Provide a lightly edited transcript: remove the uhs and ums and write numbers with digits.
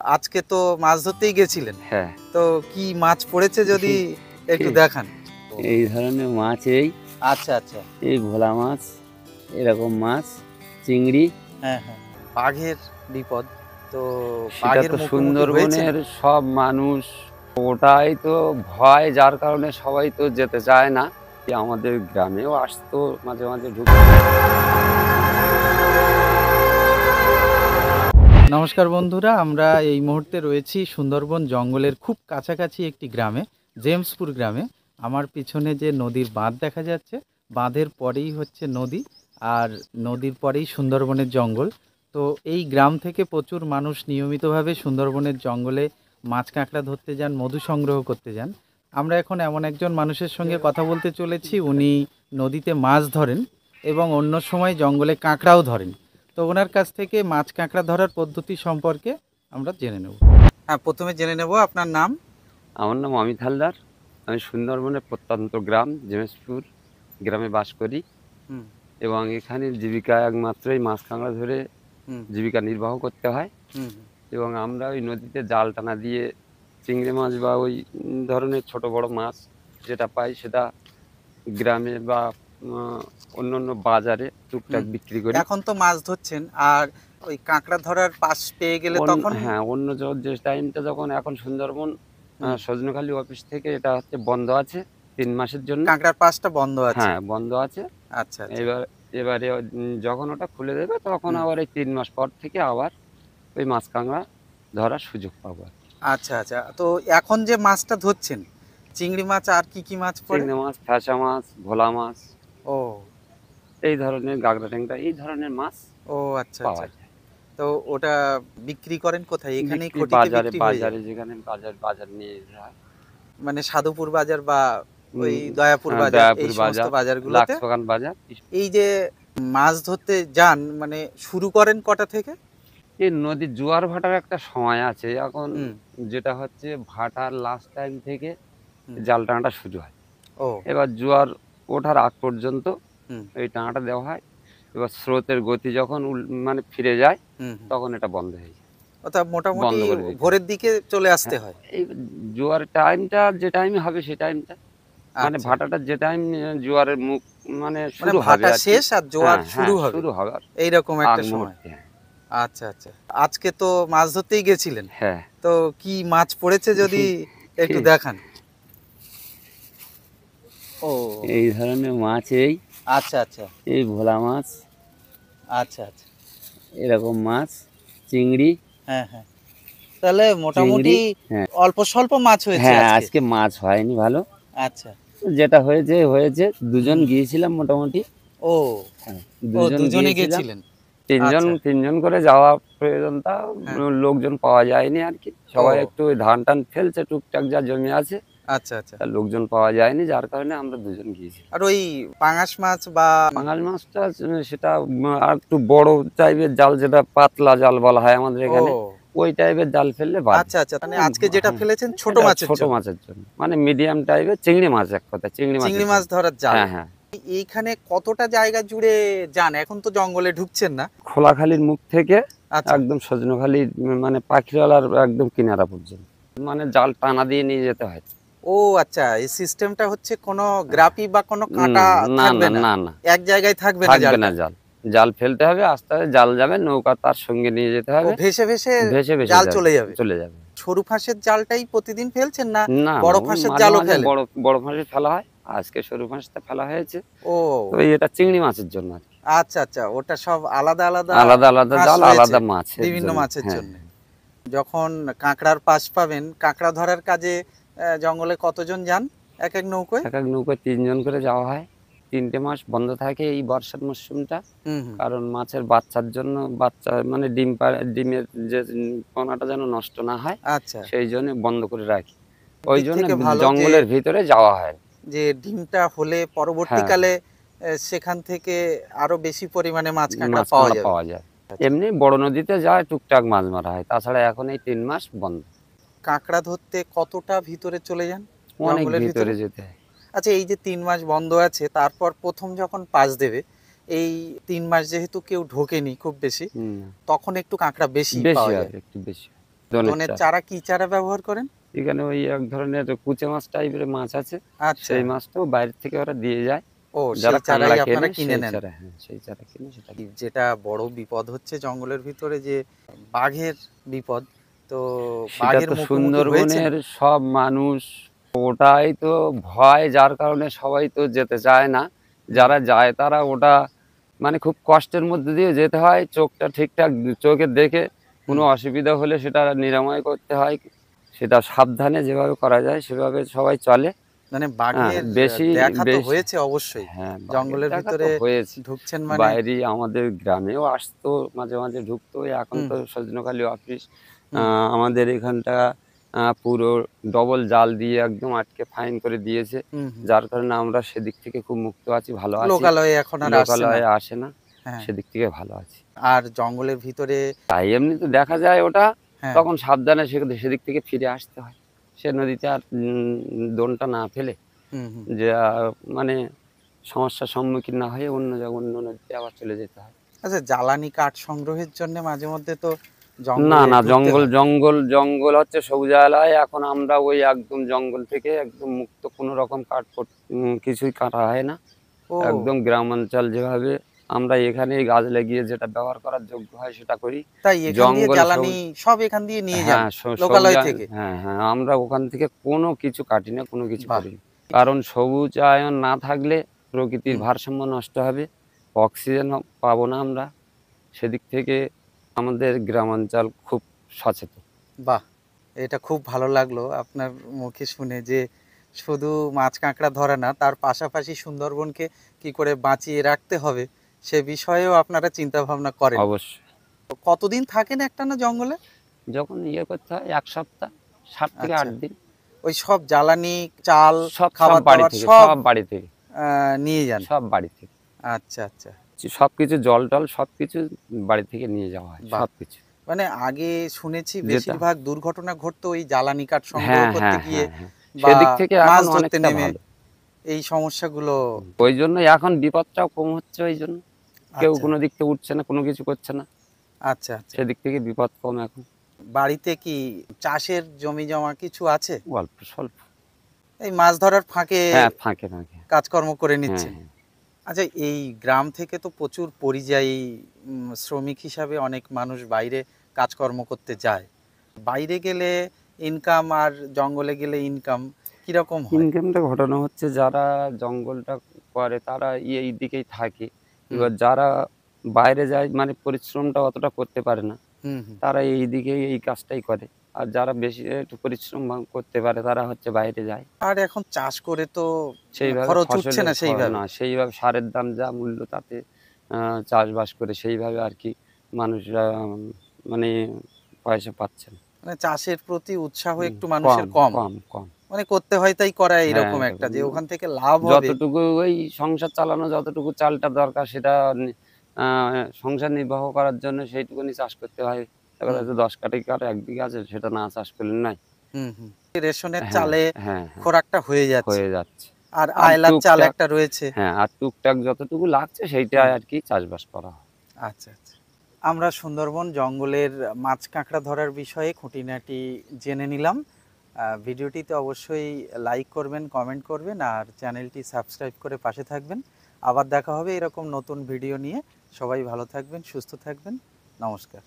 আজকে তো মাছ ধরতেই গেছিলেন। হ্যাঁ, তো কি মাছ পড়েছে যদি একটু দেখান। এই ধরনের মাছ আচ্ছা আচ্ছা। এই ভোলা মাছ, এরকম মাছ, চিংড়ি। হ্যাঁ হ্যাঁ। বাঘের বিপদ, তো সেটা বাঘের তো মুখোমুখি হয়েছেন? সুন্দরবনের সব মানুষ, ওটাই তো ভয়, যার কারণে সবাই তো যেতে চায় না। আমাদের গ্রামেও আসতো মাঝে মাঝে ঢুকতো। নমস্কার বন্ধুরা, আমরা এই মুহূর্তে রয়েছি সুন্দরবন জঙ্গলের খুব কাছাকাছি একটি গ্রামে, জেমসপুর গ্রামে। আমার পিছনে যে নদীর বাঁধ দেখা যাচ্ছে, বাঁধের পরেই হচ্ছে নদী, আর নদীর পরেই সুন্দরবনের জঙ্গল। তো এই গ্রাম থেকে প্রচুর মানুষ নিয়মিতভাবে সুন্দরবনের জঙ্গলে মাছ কাঁকড়া ধরতে যান, মধু সংগ্রহ করতে যান। আমরা এখন এমন একজন মানুষের সঙ্গে কথা বলতে চলেছি, উনি নদীতে মাছ ধরেন এবং অন্য সময় জঙ্গলে কাঁকড়াও ধরেন। তো ওনার কাছ থেকে মাছ কাঁকড়া ধরার পদ্ধতি সম্পর্কে আমরা জেনে নেব। হ্যাঁ, প্রথমে জেনে নেব আপনার নাম। আমার নাম অমিত হালদার। আমি সুন্দরবনের প্রত্যন্ত গ্রাম জেমসপুর গ্রামে বাস করি হুম এবং এখানে জীবিকা একমাত্রই মাছ কাঁকড়া ধরে হুম জীবিকা নির্বাহ করতে হয়। হুম এবং আমরা ওই নদীতে জাল টানা দিয়ে চিংড়ি মাছ বা ওই ধরনের ছোট বড় মাছ যেটা পাই সেটা গ্রামে বা অন্য অন্য বাজারে টুকটাক হুম। বিক্রি করি। এখন তো মাছ ধরছেন, আর ওই কাঁকড়া ধরার পাশ পেয়ে গেলে তখন? হ্যাঁ, অন্য যে টাইমটা যখন এখন সুন্দরবন হুম। সজনেখালি অফিস থেকে এটা হচ্ছে বন্ধ আছে 3 মাসের জন্য। কাঁকড়ার পাশটা বন্ধ আছে? হ্যাঁ, বন্ধ আছে। আচ্ছা আচ্ছা। এবারে যখন ওটা খুলে দেবে তখন হুম। আবার এই 3 মাস পর থেকে আবার ওই মাছ কাঁকড়া ধরার সুযোগ পাবো আর কি। আচ্ছা আচ্ছা, তো এখন যে মাছটা ধরছেন, চিংড়ি মাছ আর কি কি মাছ পড়ে? চিংড়ি মাছ, ফ্যাসা মাছ, ভোলা মাছ, ও। এই ধরনের গাগরা ট্যাংরা এই ধরনের মাছ ও আচ্ছা পাওয়া আচ্ছা। যায়। তো ওটা বিক্রি করেন কোথায়? এখানেই বিক্রি খটিতে বাজারে, বিক্রি হয়ে যায়? যেখানে বাজার নিয়ে যায়। মানে সাধুপুর বাজার বা ওই উম, দয়াপুর হ্যাঁ, বাজার, এই দয়াপুর সমস্ত বাজার, বাজারগুলোতে? লাক্সবাগান বাজার। এই যে মাছ ধরতে যান, মানে শুরু করেন কটা থেকে? এই নদীর জোয়ার ভাটার একটা সময় আছে এখন, হুম যেটা হচ্ছে ভাটার লাস্ট টাইম থেকে হুম। জাল টানাটা শুরু হয়। ও। এবার জোয়ার ওঠার আগ পর্যন্ত হুম এই টানাটা দেওয়া হয়। এবার স্রোতের গতি যখন মানে ফিরে যায় হুম হুম। তখন এটা বন্ধ হয়ে যায়, অর্থাৎ মোটামুটি বন্ধ করে দিতে হয়। ভোরের দিকে চলে আসতে হ্যাঁ, হয়? এই জোয়ার টাইমটা যে টাইমে হবে সেই টাইমটা, মানে আচ্ছা, ভাটাটা যে টাইম জোয়ারের মুখ মানে মানে শুরু হবে ভাটা আর কি। শেষ আর জোয়ার হ্যাঁ শুরু হ্যাঁ, হবে, শুরু হবে আর এইরকম আগ একটা সময়? মুহূর্তে। হ্যাঁ আচ্ছা আচ্ছা। আজকে তো মাছ ধরতেই গেছিলেন, হ্যাঁ। তো কি মাছ পড়েছে যদি একটু দেখান। ও। এই ধরনের মাছ আচ্ছা আচ্ছা। এই ভোলা মাছ, আচ্ছা আচ্ছা। এরকম মাছ, চিংড়ি। হ্যাঁ হ্যাঁ। তাহলে চিংড়ি, মোটামুটি হ্যাঁ অল্প স্বল্প মাছ হয়েছে হ্যাঁ, আজকে? আজকে মাছ হয়নি ভালো। আচ্ছা। যেটা হয়েছে হয়েছে, দুজন হুম। গিয়েছিলাম মোটামুটি। ও। হ্যাঁ, ও, দুজন দুজনে গিয়েছিলাম। গেছিলেন? তিনজন আচ্ছা। তিনজন করে যাওয়া প্রয়োজন, তা হ্যাঁ। লোকজন পাওয়া যায়নি আর কি। ও। সবাই একটু ওই ধান টান ফেলছে টুকটাক যা জমি আছে, আচ্ছা আচ্ছা। তা লোকজন পাওয়া যায়নি, যার কারণে আমরা দুজন গিয়েছিলাম। আর ওই পাঙাশ মাছ বা? পাঙাশ মাছটা সেটা আর একটু বড় টাইপের জাল, যেটা পাতলা জাল বলা হয় আমাদের এখানে, ও ওই টাইপের জাল ফেললে বাদ। আচ্ছা আচ্ছা, মানে আজকে যেটা হ্যাঁ, ফেলেছেন ছোট এটা মাছের ছোট জন্য? মাছের জন্য, মানে মিডিয়াম টাইপের চিংড়ি মাছ, এক কথা চিংড়ি চিংড়ি মাছের মাছ জন্য। ধরার জাল? হ্যাঁ হ্যাঁ। এইখানে কতটা জায়গা জুড়ে যান? এখন তো জঙ্গলে ঢুকছেন না? খোলাখালির মুখ থেকে আচ্ছা। একদম সজনেখালি মানে পাখিরালার একদম কিনারা পর্যন্ত, মানে জাল টানা দিয়ে নিয়ে যেতে হয়। ও আচ্ছা, এই সিস্টেমটা হচ্ছে কোনো গ্রাপি বা কোনো না কাঁটা না থাকবে না না? না না, এক জায়গায় থাকবে না থাকবে না জালটা? জাল। জাল ফেলতে হবে, আস্তে আস্তে জাল যাবে, নৌকা তার সঙ্গে নিয়ে যেতে ও, হবে। ভেসে ভেসে ভেসে ভেসে জাল যাবে, চলে যাবে? চলে যাবে। সরু ফাঁসের জালটাই প্রতিদিন ফেলছেন, না না না, বড় ওই ফাঁসের মাঝে জালও মাঝে ফেলেন? বড় বড় ফাঁসে ফেলা হয়। আজকে সরু ফাঁসটা ফেলা হয়েছে। তো ও এটা চিংড়ি মাছের জন্য আর কি। আচ্ছা আচ্ছা, ওটা সব আলাদা আলাদা আলাদা আলাদা ফাঁস জাল, রয়েছে আলাদা মাছের বিভিন্ন জন্য। মাছের হ্যাঁ, জন্য। যখন কাঁকড়ার পাশ পাবেন, কাঁকড়া ধরার কাজে জঙ্গলে কতজন যান এক এক নৌকোয়? এক এক নৌকায় 3 জন করে যাওয়া হয়। 3টে মাস বন্ধ থাকে এই বর্ষার মরশুমটা, হুম হুম। কারণ মাছের বাচ্চার জন্য, বাচ্চা মানে ডিমের যে পোনাটা যেন নষ্ট না হয়, আচ্ছা। সেই জন্য বন্ধ করে রাখি। ওই দিক জন্য থেকে ভালো যে জঙ্গলের ভিতরে যাওয়া হয়। যে ডিমটা হলে হ্যাঁ, পরবর্তীকালে সেখান থেকে আরো বেশি পরিমাণে মাছ কাঁকড়া মাছ পাওয়া কাঁকড়া যাবে। পাওয়া যায়। আচ্ছা। এমনি বড় নদীতে যায় টুকটাক মাছ মারা হয়, তাছাড়া এখন এই 3 মাস বন্ধ। কাঁকড়া ধরতে কতটা ভিতরে চলে যান অনেক জঙ্গলের ভিতরে? ভিতরে যেতে হয়। আচ্ছা, এই যে 3 মাস বন্ধ আছে, তারপর প্রথম যখন পাস দেবে, এই 3 মাস যেহেতু কেউ ঢোকেনি খুব বেশি, হুম, তখন একটু কাঁকড়া বেশি বেশি পাওয়া হয়, যায়। একটু বেশি হয়। দোনের চারা কি চারা ব্যবহার করেন? এখানে ওই এক ধরনের কুচে মাছ টাইপের মাছ আছে, আচ্ছা, সেই মাছটাও বাইরে থেকে ওরা দিয়ে যায়। ও যারা সেই চারাই কাঁকড়া আপনারা কেনে কিনে সেই নেন। চারা, হ্যাঁ সেই চারা কিনে সেটা দিই। যেটা বড় বিপদ হচ্ছে জঙ্গলের ভিতরে যে বাঘের বিপদ, তো সেটা বাঘের তো মুখোমুখি হয়েছেন? সুন্দরবনের সব মানুষ, ওটাই তো ভয়, যার কারণে সবাই তো যেতে চায় না। যারা যায় তারা ওটা মানে খুব কষ্টের মধ্যে দিয়ে যেতে হয়, চোখটা ঠিকঠাক চোখে দেখে কোনো অসুবিধা হলে সেটা নিরাময় করতে হয়, সেটা সাবধানে যেভাবে করা যায় সেভাবে সবাই চলে। মানে হ্যাঁ, বাঘের বেশি দেখা তো বেশি হয়েছে অবশ্যই, হ্যাঁ, বাঘের জঙ্গলের দেখা তো ভিতরে হয়েছে। ঢুকছেন মানে। বাইরে আমাদের গ্রামেও আসতো, মাঝে মাঝে ঢুকতো। এখন হুম তো সজনখালি অফিস, হুম আমাদের এখানটা পুরো ডবল জাল দিয়ে একদম আটকে ফাইন করে দিয়েছে। হুম হুম। যার কারণে আমরা সেদিক থেকে খুব মুক্ত আছি, ভালো আছি। লোকালয়ে এখন আর আসছে না। লোকালয়ে আসে না, হ্যাঁ, সেদিক থেকে ভালো আছি। আর জঙ্গলের ভিতরে। তাই এমনি তো দেখা যায় ওটা, হ্যাঁ। তখন সাবধানে সেদিক থেকে ফিরে আসতে হয়। সে নদীতে আর দোনটা না ফেলে হুম হুম। যে মানে সমস্যার সম্মুখীন না হয়ে অন্য নদীতে আবার চলে যেতে হয়। আচ্ছা, জ্বালানি কাঠ সংগ্রহের জন্য মাঝে মধ্যে তো না, জঙ্গলে না, ঢুকতে হয়। জঙ্গল হচ্ছে সবুজায়লায়। এখন আমরা ওই একদম জঙ্গল থেকে একদম মুক্ত, কোনো রকম কিছুই কাটা হয় না। ও, একদম গ্রামাঞ্চল যেভাবে আমরা এখানে গাছ লাগিয়ে যেটা ব্যবহার করার যোগ্য হয় সেটা করি। তাই এখান দিয়ে জঙ্গল জ্বালানি সব এখান দিয়ে নিয়ে যান হ্যাঁ, লোকালয় থেকে? হ্যাঁ, হ্যাঁ, আমরা ওখান থেকে কোনো কিছু কাটি না, কোনো কিছু বাহ। করি না। কারণ সবুজায়ন না থাকলে প্রকৃতির হুম। ভারসাম্য নষ্ট হবে, অক্সিজেন পাবো না আমরা। সেদিক থেকে আমাদের গ্রামাঞ্চল খুব সচেতন। বাহ, এটা খুব ভালো লাগলো আপনার মুখে শুনে যে শুধু মাছ কাঁকড়া ধরা না, তার পাশাপাশি সুন্দরবনকে কি করে বাঁচিয়ে রাখতে হবে সে বিষয়েও আপনারা চিন্তা ভাবনা করেন। অবশ্যই। তো কতদিন থাকেন একটানা জঙ্গলে? যখন করতে হয় ১ সপ্তাহ, ৭ থেকে ৮ আচ্ছা, দিন। ওই সব জ্বালানি, চাল, সব খাবার বাড়ি দাবার থেকে, সব সব বাড়ি থেকে, নিয়ে যান? সব বাড়ি থেকে। আচ্ছা আচ্ছা। সবকিছু জল-টল সবকিছু বাড়ি থেকে নিয়ে যাওয়া হয়, বাহ, সবকিছু। মানে আগে শুনেছি যেটা বেশিরভাগ দুর্ঘটনা ঘটতো ওই জ্বালানি কাঠ সংগ্রহ হ্যাঁ, করতে হ্যাঁ, গিয়ে হ্যাঁ, হ্যাঁ। বা সেদিক থেকে মাছ এখন ধরতে অনেকটা নেমে, ভালো। এই সমস্যাগুলো। ওইজন্যই এখন বিপদটাও কম হচ্ছে ওইজন্য। কেউ আচ্ছা কোনো দিক থেকে উঠছে না, কোনো কিছু করছে না। আচ্ছা আচ্ছা। সেদিক থেকে বিপদ কম এখন। বাড়িতে কি চাষের জমি জমা কিছু আছে? অল্প স্বল্প। এই মাছ ধরার ফাঁকে হ্যাঁ, ফাঁকে, ফাঁকে। কাজকর্ম করে হ্যাঁ, নিচ্ছেন? হ্যাঁ। আচ্ছা, এই গ্রাম থেকে তো প্রচুর পরিযায়ী শ্রমিক হিসাবে অনেক মানুষ বাইরে কাজকর্ম করতে যায়। বাইরে গেলে ইনকাম আর জঙ্গলে গেলে ইনকাম কিরকম হয়? ইনকামটা ঘটানো হচ্ছে যারা জঙ্গলটা করে তারা এই দিকেই থাকে। হুম এবার যারা বাইরে যায় মানে পরিশ্রমটা অতটা করতে পারে না, হুম হুম। তারা এই দিকেই এই কাজটাই করে। আর যারা বেশি একটু পরিশ্রম করতে পারে তারা হচ্ছে বাইরে যায়। আর এখন চাষ করে তো সেইভাবে খরচ উঠছে ফসলের না সেইভাবে। না সেইভাবে সারের দাম যা মূল্য তাতে চাষবাস করে সেইভাবে আরকি মানুষরা মানে পয়সা পাচ্ছে না। মানে চাষের প্রতি উৎসাহ একটু কম, মানুষের কম। কম, কম। মানে করতে হয় তাই করা, হ্যাঁ, এরকম একটা এরকম। যে ওখান থেকে লাভ হবে। যতটুকু ওই সংসার চালানো, যতটুকু চালটা দরকার সেটা আ সংসার নির্বাহ করার জন্য সেইটুকুনি চাষ করতে হয়। এবার হুম হয়তো ১০ কাঠা কি কারো ১ বিঘা আছে, সেটা না চাষ করলে নাই। হুম হুম। রেশনের হ্যাঁ, চালে হ্যাঁ, হ্যাঁ, খোরাকটা হয়ে যাচ্ছে। হয়ে যাচ্ছে। আর আর আয়লার চাল টুকটাক একটা রয়েছে। হ্যাঁ, আর টুকটাক যতটুকু লাগছে হুম। সেইটাই আরকি চাষবাস করা হয়। আচ্ছা আচ্ছা। আমরা সুন্দরবন জঙ্গলের মাছ কাঁকড়া ধরার বিষয়ে খুঁটিনাটি জেনে নিলাম। ভিডিওটিতে অবশ্যই লাইক করবেন, কমেন্ট করবেন আর চ্যানেলটি সাবস্ক্রাইব করে পাশে থাকবেন। আবার দেখা হবে এরকম নতুন ভিডিও নিয়ে। সবাই ভালো থাকবেন, সুস্থ থাকবেন। নমস্কার।